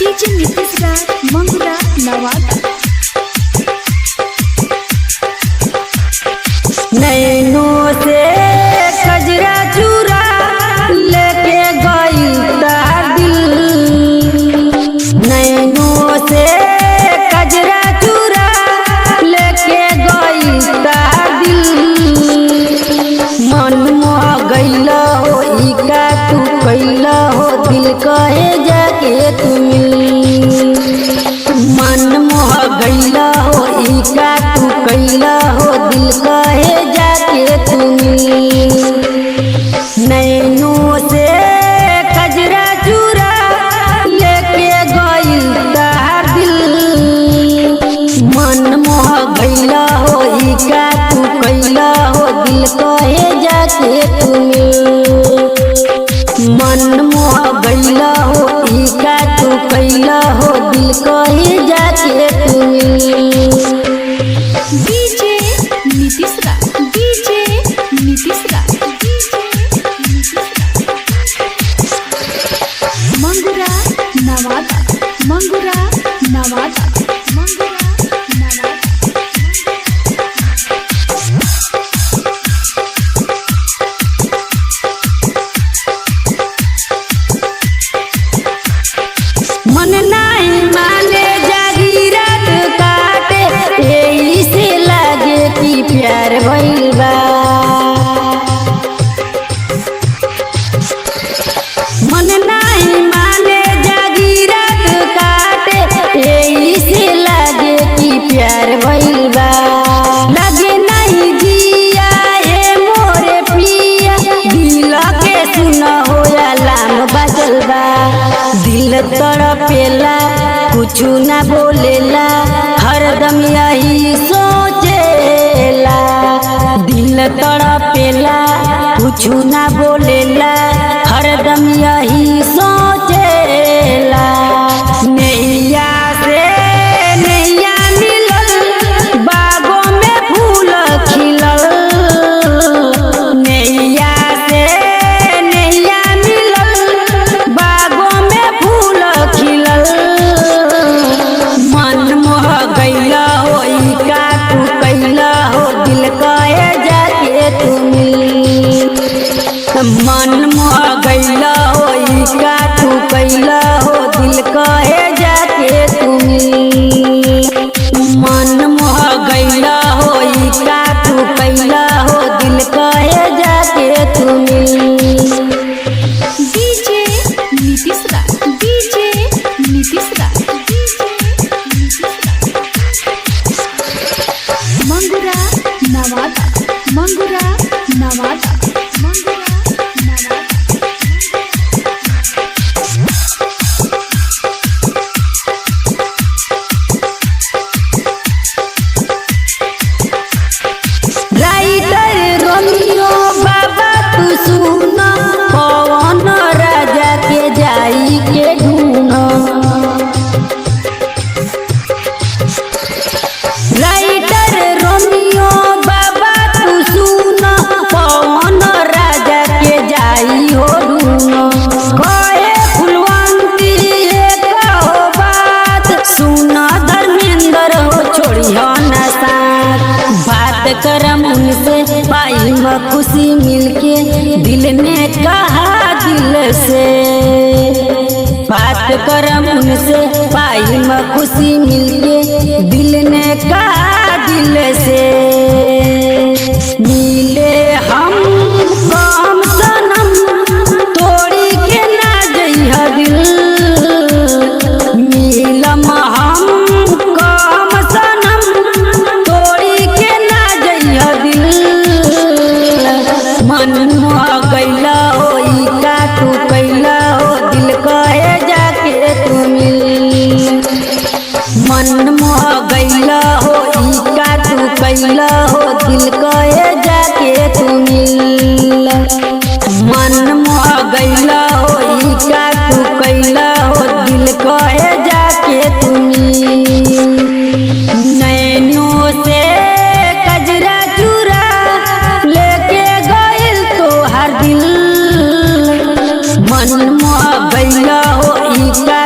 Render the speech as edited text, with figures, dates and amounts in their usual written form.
DJ Nitish राज मंगुरा नवादा। नैनों से कजरा चूरा लेके गई तार दिल, नैनों से कजरा चूरा लेके गई तार दिल। मन मोह गईल हो इका तू कैल हो दिल कहे जाके तू मिल। मन मोह गईल हो इका तू कैल हो दिल कहे जाके तू मिल। नैनों से कजरा चूरा लेके गई तार दिल, मन मोह गईल हो इका तू कैल हो दिल कहे जाके तू मिल। मन मोह गईल हो इका तू कैल हो दिल कहे जाके तू मिल। डीजे नीतीश राज, डीजे नीतीश राज, मंगुरा नवादा, मंगुरा नवादा, मंगुरा नवादा। मन नहीं माने जागी रात काटे, यही से लागे कि प्यार भइल बा। मन नहीं माने जागी रात काटे, यही से लागे कि प्यार भइल बा। लगे नहीं दिया ये मोरे पिया, दिल के सुन होया लाम बजल बा। दिल तड़पेला कुछ ना बोलेला, हरदम यही सोचेला। दिल तड़पेला कुछ ना बोलेला, हरदम यही सोचेला। नैया से नैया मिलल, बागों में फूल खिलल। नैया से नैया मिलल, बागों में फूल खिलल। मन मोह गईल हो इका तू कैल हो दिल कहे जाके तू मिल। मन मोह गईल हो इका तू कैल हो दिल कहे जाके तू मिल। मन मोह गईल हो इका तू कैल हो दिल कहे जाके तू मिल। डीजे नीतीश राज, डीजे नीतीश राज, मंगुरा नवादा, मंगुरा नवादा, मंगुरा नवादा। राइटर रोमियो बाबा तू सुन, पवन राजा के जाई के ढूंढ। राइटर रोमियो बाबा तू सुन, पवन राजा के जाई हो ढूंढ। कहे फुलवंती एक हो बात, सुन धर्मेंद्र हो छोड़ी हो ना साथ। बात करम उनसे पाई म खुशी मिलके, दिल ने कहा दिल से। बात करम उनसे पाई म खुशी मिलके, दिल ने कहा दिल से। मिले हम कम सनम, तोड़ी के ना जइह दिल। मिलम हम कम सनम, तोड़ी के ना जइह दिल। मन मोह गईल हो इका तू कैल हो दिल कहे जाके तू मिल। मन मोह गईल हो इका तू कैल हो दिल कहे जाके तू मिल। मन मोह गईल हो इका तू कैल हो दिल कहे जाके तू मिल। नैनों से कजरा चूरा लेके गईल तोहार दिल, मन मोह गईल हो इका